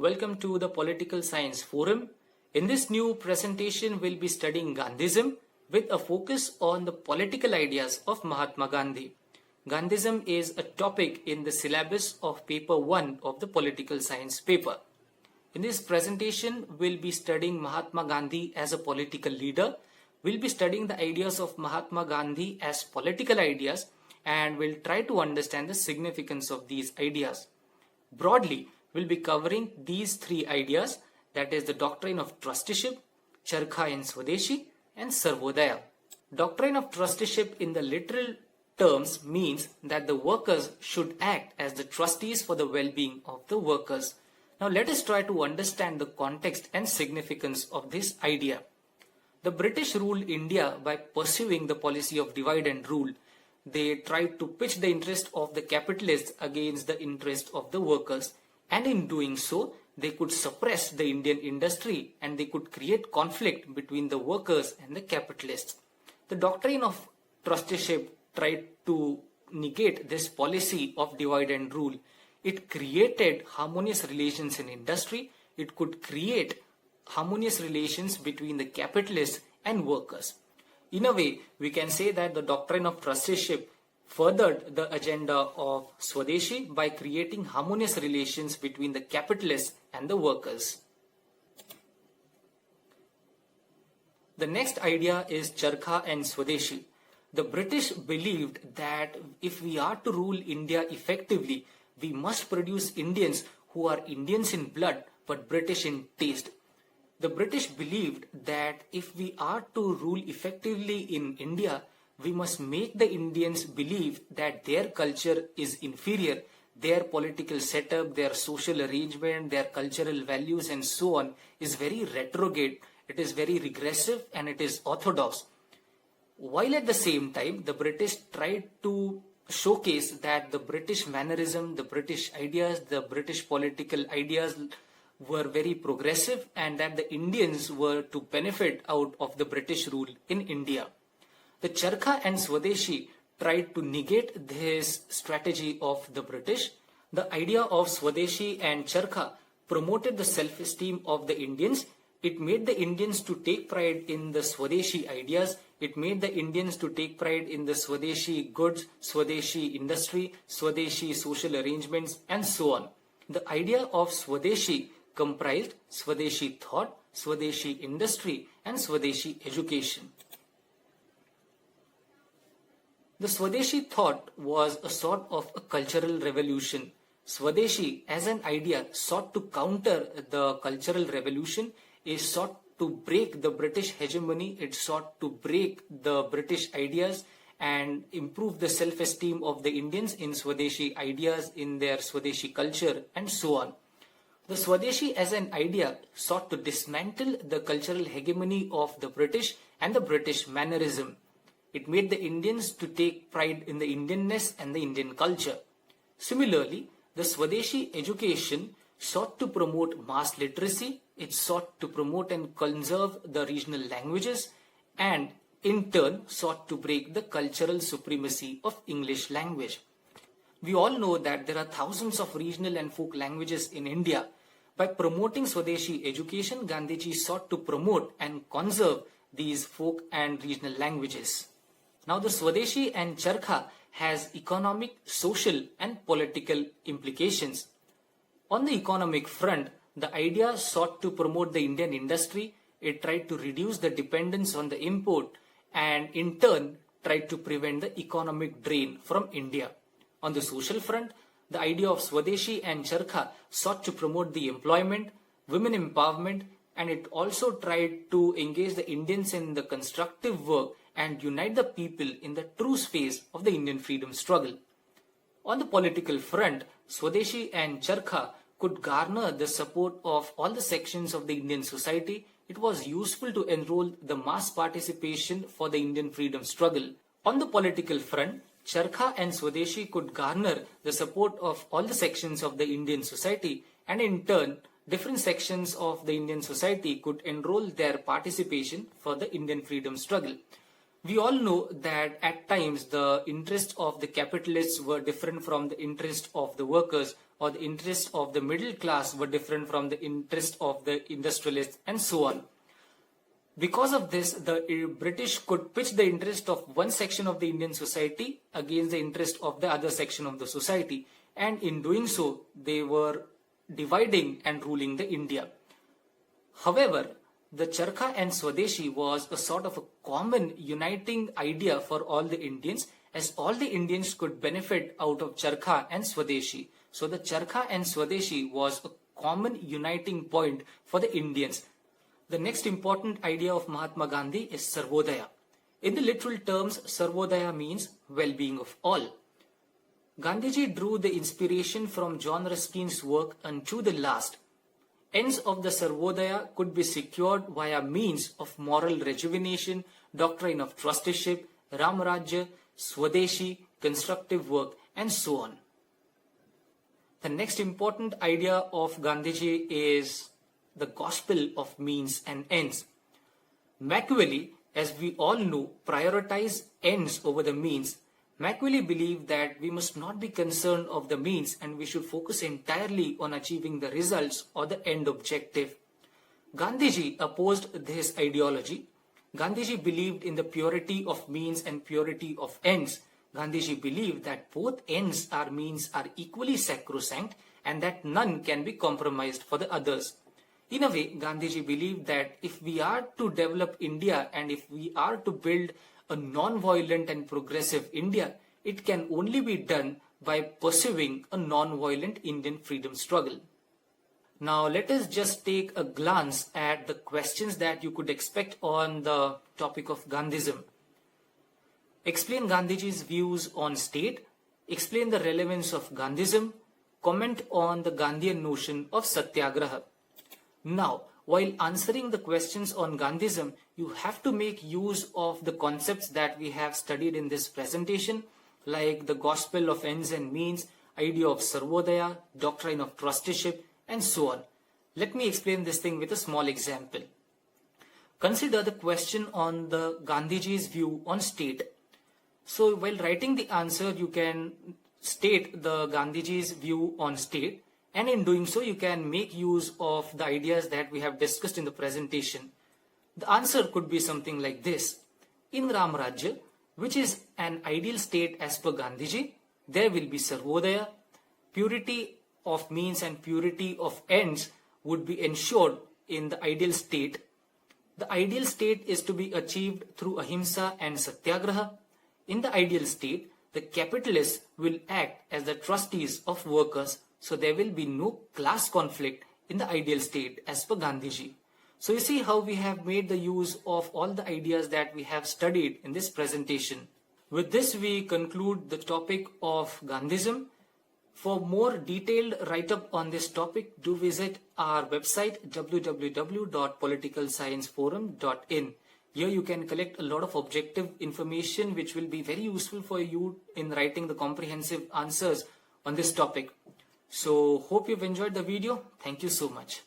Welcome to the Political Science Forum. In this new presentation, we'll be studying Gandhism with a focus on the political ideas of Mahatma Gandhi. Gandhism is a topic in the syllabus of paper 1 of the political science paper. In this presentation, we'll be studying Mahatma Gandhi as a political leader. We'll be studying the ideas of Mahatma Gandhi as political ideas, and we'll try to understand the significance of these ideas. Broadly, we'll be covering these three ideas, that is the doctrine of trusteeship, Charkha in Swadeshi, and Sarvodaya. Doctrine of trusteeship in the literal terms means that the workers should act as the trustees for the well-being of the workers. Now let us try to understand the context and significance of this idea. The British ruled India by pursuing the policy of divide and rule. They tried to pitch the interest of the capitalists against the interest of the workers, and in doing so, they could suppress the Indian industry and they could create conflict between the workers and the capitalists. The doctrine of trusteeship tried to negate this policy of divide and rule. It created harmonious relations in industry. It could create harmonious relations between the capitalists and workers. In a way, we can say that the doctrine of trusteeship furthered the agenda of Swadeshi by creating harmonious relations between the capitalists and the workers. The next idea is Charkha and Swadeshi. The British believed that if we are to rule India effectively, we must produce Indians who are Indians in blood but British in taste. The British believed that if we are to rule effectively in India, we must make the Indians believe that their culture is inferior, their political setup, their social arrangement, their cultural values and so on is very retrograde, it is very regressive and it is orthodox. While at the same time, the British tried to showcase that the British mannerism, the British ideas, the British political ideas were very progressive and that the Indians were to benefit out of the British rule in India. The Charkha and Swadeshi tried to negate this strategy of the British. The idea of Swadeshi and Charkha promoted the self-esteem of the Indians. It made the Indians to take pride in the Swadeshi ideas. It made the Indians to take pride in the Swadeshi goods, Swadeshi industry, Swadeshi social arrangements, and so on. The idea of Swadeshi comprised Swadeshi thought, Swadeshi industry, and Swadeshi education. The Swadeshi thought was a sort of a cultural revolution. Swadeshi as an idea sought to counter the cultural revolution. It sought to break the British hegemony. It sought to break the British ideas and improve the self-esteem of the Indians in Swadeshi ideas, in their Swadeshi culture, and so on. The Swadeshi as an idea sought to dismantle the cultural hegemony of the British and the British mannerism. It made the Indians to take pride in the Indianness and the Indian culture. Similarly, the Swadeshi education sought to promote mass literacy. It sought to promote and conserve the regional languages and in turn sought to break the cultural supremacy of English language. We all know that there are thousands of regional and folk languages in India. By promoting Swadeshi education, Gandhiji sought to promote and conserve these folk and regional languages. Now the Swadeshi and Charkha has economic, social and political implications. On the economic front, the idea sought to promote the Indian industry. It tried to reduce the dependence on the import and in turn tried to prevent the economic drain from India. On the social front, the idea of Swadeshi and Charkha sought to promote the employment, women empowerment, and it also tried to engage the Indians in the constructive work and unite the people in the true space of the Indian freedom struggle. On the political front, Swadeshi and Charkha could garner the support of all the sections of the Indian society. It was useful to enroll the mass participation for the Indian freedom struggle. On the political front, Charkha and Swadeshi could garner the support of all the sections of the Indian society, and in turn, different sections of the Indian society could enroll their participation for the Indian freedom struggle. We all know that at times the interests of the capitalists were different from the interests of the workers, or the interests of the middle class were different from the interests of the industrialists, and so on. Because of this, the British could pitch the interest of one section of the Indian society against the interest of the other section of the society, and in doing so, they were dividing and ruling the India. However, the Charkha and Swadeshi was a sort of a common uniting idea for all the Indians, as all the Indians could benefit out of Charkha and Swadeshi. So the Charkha and Swadeshi was a common uniting point for the Indians. The next important idea of Mahatma Gandhi is Sarvodaya. In the literal terms, Sarvodaya means well-being of all. Gandhiji drew the inspiration from John Ruskin's work unto the last. Ends of the Sarvodaya could be secured via means of moral rejuvenation, doctrine of trusteeship, Ramarajya, Swadeshi, constructive work, and so on. The next important idea of Gandhiji is the gospel of means and ends. Machiavelli, as we all know, prioritized ends over the means. Machiavelli believed that we must not be concerned of the means and we should focus entirely on achieving the results or the end objective. Gandhiji opposed this ideology. Gandhiji believed in the purity of means and purity of ends. Gandhiji believed that both ends or means are equally sacrosanct and that none can be compromised for the others. In a way, Gandhiji believed that if we are to develop India and if we are to build a non-violent and progressive India, it can only be done by pursuing a non-violent Indian freedom struggle. Now let us just take a glance at the questions that you could expect on the topic of Gandhism. Explain Gandhiji's views on state, explain the relevance of Gandhism, comment on the Gandhian notion of Satyagraha. Now, while answering the questions on Gandhism, you have to make use of the concepts that we have studied in this presentation, like the gospel of ends and means, idea of Sarvodaya, doctrine of trusteeship, and so on. Let me explain this thing with a small example. Consider the question on the Gandhiji's view on state. So while writing the answer, you can state the Gandhiji's view on state, and in doing so, you can make use of the ideas that we have discussed in the presentation. The answer could be something like this. In Ramarajya, which is an ideal state as per Gandhiji, there will be Sarvodaya. Purity of means and purity of ends would be ensured in the ideal state. The ideal state is to be achieved through ahimsa and satyagraha. In the ideal state, the capitalists will act as the trustees of workers, so there will be no class conflict in the ideal state as per Gandhiji. So you see how we have made the use of all the ideas that we have studied in this presentation. With this, we conclude the topic of Gandhism. For more detailed write-up on this topic, do visit our website www.politicalscienceforum.in. Here you can collect a lot of objective information which will be very useful for you in writing the comprehensive answers on this topic. So hope you've enjoyed the video. Thank you so much.